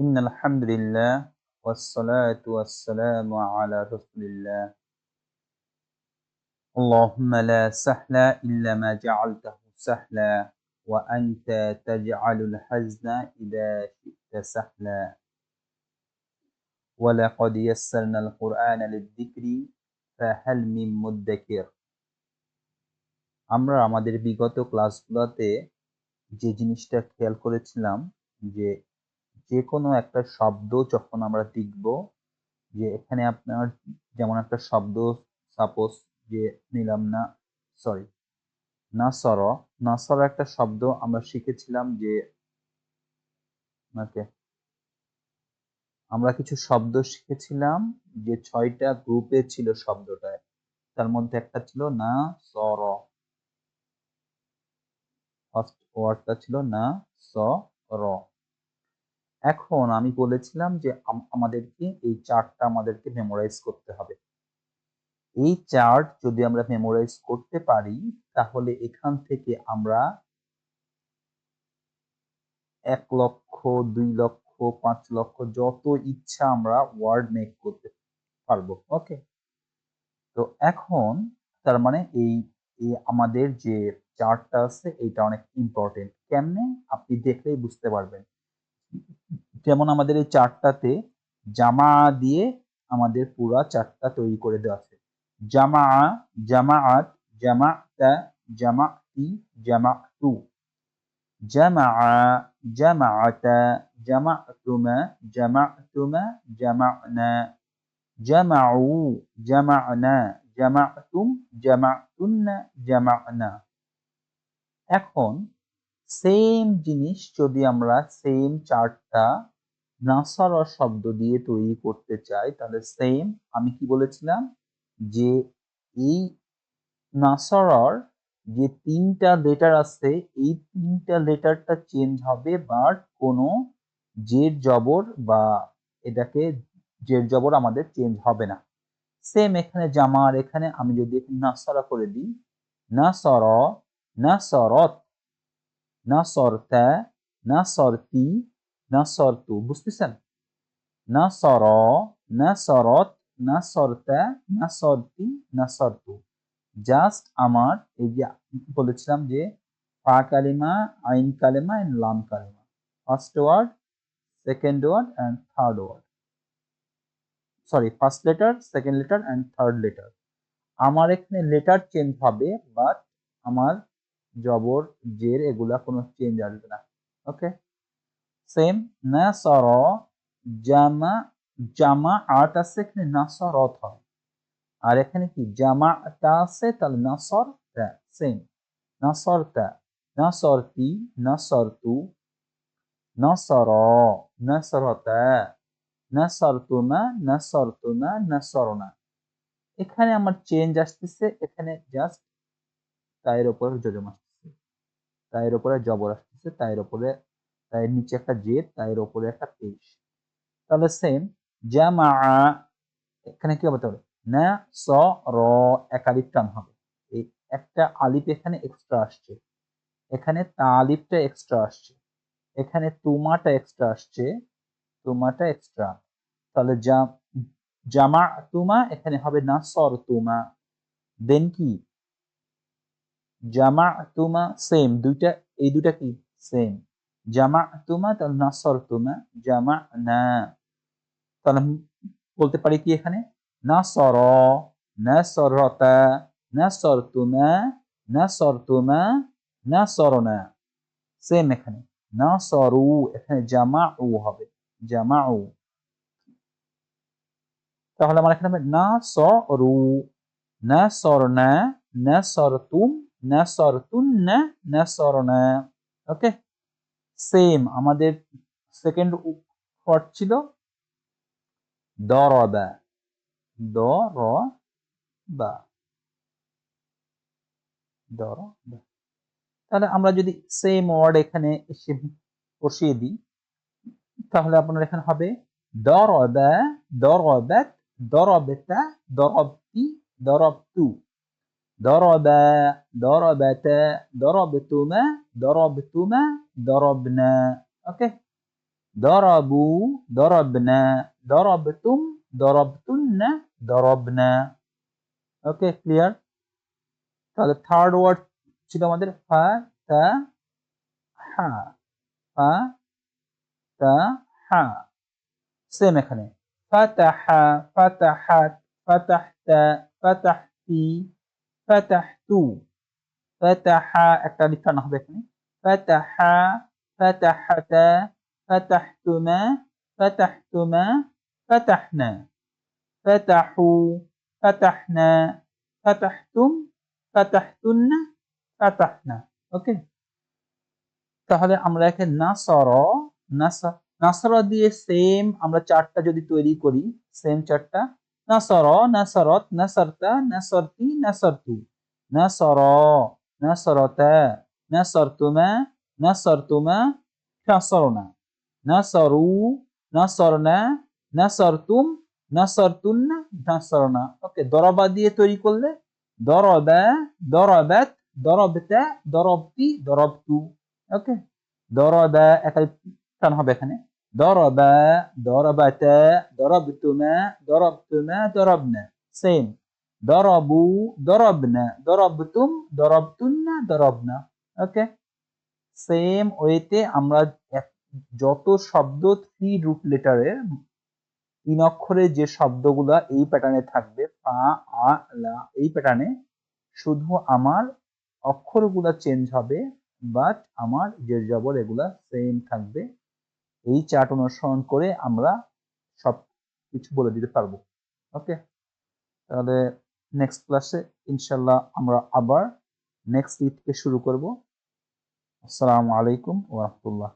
ইন্নাল হামদুলিল্লাহ ওয়াসসালাতু ওয়াসসালামু আলা রাসূলিল্লাহ। আল্লাহুম্মা লা সাহলা ইল্লা মা জাআলতাহু সাহলা ওয়া আনতা তাজআলুল হাজনা ইযা শি'তা সাহলা ওয়া লাকাদ ইয়াসসারনাল কুরআনা লিয-যিকরি ফাহাল মিন মুদ্দাকির। আমরা আমাদের বিগত ক্লাসগুলোতে যে জিনিসটা খেয়াল করেছিলাম যে যেকোনো একটা শব্দ যখন আমরা দেখব, যে এখানে আপনার যেমন একটা শব্দ সাপোজ যে নিলাম না, সরি, নাসর। নাসর একটা শব্দ আমরা শিখেছিলাম যে ওকে, আমরা কিছু শব্দ শিখেছিলাম যে ৬টা গ্রুপে ছিল শব্দটা। তার মধ্যে একটা ছিল না সর, ফার্স্ট ওয়ার্ডটা ছিল না সর। এখন আমি বলেছিলাম যে আমাদেরকে এই চার্টটা আমাদেরকে মেমোরাইজ করতে হবে। এই চার্ট যদি আমরা মেমোরাইজ করতে পারি তাহলে এখান থেকে আমরা ১ লক্ষ, ২ লক্ষ, ৫ লক্ষ যত ইচ্ছা আমরা ওয়ার্ড মেক করতে পারবো। ওকে, তো এখন তার মানে এই আমাদের যে চার্টটা আছে এটা অনেক ইম্পর্টেন্ট। কেমনে আপনি দেখলেই বুঝতে পারবেন। যেমন আমাদের এই চার্টটাতে জামা দিয়ে আমাদের পুরা চার্টটা তৈরি করে দেওয়া আছে। জামা, জামাআত, জামাতা, জামাতি, জামাতু, জামাআ, জামাআতা, জামাতুমা, জামাতুমা, জামা'না, জামাউ, জামা'না, জামাতুম, জামাতুন্না, জামা'না। এখন সেম জিনিস যদি আমরা সেম চার্টটা নাসারা শব্দ দিয়ে তৈরি করতে চাই তাহলে সেম আমি কি বলেছিলাম যে এই নাসারার যে ৩টা লেটার আছে এই ৩টা লেটারটা চেঞ্জ হবে, বাট কোনো জের জবর বা এটাকে জের জবর আমাদের চেঞ্জ হবে না। সেম এখানে জামার এখানে আমি যদি নাসারা করে দিই, নাসর, নাসরত, নাসরতা, নাসরতি, নাসরতু, বুঝতেছেন? নাসর, নাসরত, নাসরতা, নাসরতি, নাসরতু। জাস্ট আমার এই যে বলেছিলাম যে ফা কালিমা, আইন কালিমা এন্ড লাম কালিমা, first word, second word and third word, sorry, first letter, second letter and third letter. আমার এখানে লেটার চেঞ্জ হবে, বাট আমার জবর, জের এগুলা কোনো চেঞ্জ আসবে না। ওকে, সেম নাসর, জামা, জামা আট আছে এখানে নাসরত হয়, আর এখানে কি জামাটা আছে তাহলে নাসরতা। সেম নাসরতা, নাসরতি, নাসরতু, নাসর, নাসরতা, নাসরতুমা, নাসরতুনা, নাসরনা। এখানে আমার চেঞ্জ আসতেছে, এখানে জাস্ট তায়ের উপরে জজম আসতেছে, তায়ের উপরে জবর আসতেছে, তায়ের উপরে, তায়ের নিচে একটা জেদ, তায়ের উপরে একটা পেশ। তাহলে সেম জামা, এখানে কি হবে তাহলে না স র, এক আলিফ টান হবে, এই একটা আলিফ এখানে এক্সট্রা আসছে, এখানে তা আলিফটা এক্সট্রা আসছে, এখানে তুমাটা এক্সট্রা আসছে, তুমাটা এক্সট্রা। তাহলে জামা তুমা এখানে হবে না সর তুমা। দেন কি জামা তুমা, সেম দুইটা, এই দুটা কি সেম, জামা তুমা তাহলে না সর তুমা, জামা না। তাহলে বলতে পারি কি এখানে নাসর, নাসরতা, নাসরতুমা, নাসরতুমা, নাসরনা। সেম এখানে নাসরু, এখানে জামাউ হবে, জামাউ। তাহলে আমার এখানে হবে নাসরু, নাসরনা, নাসরতুম, নাসরতুন্না, নাসরনা। ওকে, সেম আমাদের সেকেন্ড ওয়ার্ড ছিল দরবা, দরবা, দরবা। তাহলে আমরা যদি সেম ওয়ার্ড এখানে এসে বসিয়ে দিই তাহলে আপনার এখানে হবে দরবা, দরবাত, দরবতা, দরবতি, দরবতু, দরবা, দরবাতা, দরবতুমা, দরবতুমা, দরবনা। ওকে, দরাবু, দরাবনা, দরাবতুম, দরাবতুন্না, দরাবনা। ওকে, ক্লিয়ার? তাহলে থার্ড ওয়ার্ড ছিল আমাদের ফা তা হা, ফা তা হা। সেম এখানে ফাতাহা, ফাতাহাত, ফাতাহতা, ফাতাহতি, ফাতাহতু। ফাতাহা একটা আলিফ টানা হবে এখানে। ফাতাহা, ফাতাহাতা, ফাতাহতুমা, ফাতাহতুমা, ফাতাহনা, ফাতাহু, ফাতাহনা, ফাতাহতুম, ফাতাহতুন্না, ফাতাহনা। ওকে, তাহলে আমরা একে নাসরা, নাসরা দিয়ে সেম আমরা চারটা যদি তৈরি করি, সেম চারটা, নাসরা, নাসরাত, নাসরতা, নাসরতি, নাসরতু, নাসরা, নাসরতা, নাসরতুমা, নাসরতুমা, নাসরনা, নাসরু, নাসরনা, নাসরতুম, নাসরতুন্না, নাসরনা। ওকে, দরবা দিয়ে তৈরি করলে দরবা, দরবাত, দরবতা, দরবতি, দরবতু। ওকে, দরবা একটা টান হবে এখানে। দরবা, দরবাতা, দরবতুমা, দরবতুমা, দরবনা। সেম। দরবু, দরবনা, দরবতুম, দরবতুন্না, দরবনা। ওকে, সেম ওয়েতে আমরা যত শব্দ 3 রুট লেটারের 3 অক্ষরের যে শব্দগুলা এই প্যাটার্নে থাকবে, পা, আ, লা, এই প্যাটার্নে, শুধু আমার অক্ষরগুলা চেঞ্জ হবে, বাট আমার জের জবর এগুলা সেম থাকবে। এই চার্ট অনুসরণ করে আমরা সব কিছু বলে দিতে পারবো। ওকে, তাহলে নেক্সট ক্লাসে ইনশাল্লাহ আমরা আবার নেক্সট উইক থেকে শুরু করব। আসসালামু আলাইকুম ওয়া রাহমাতুল্লাহ।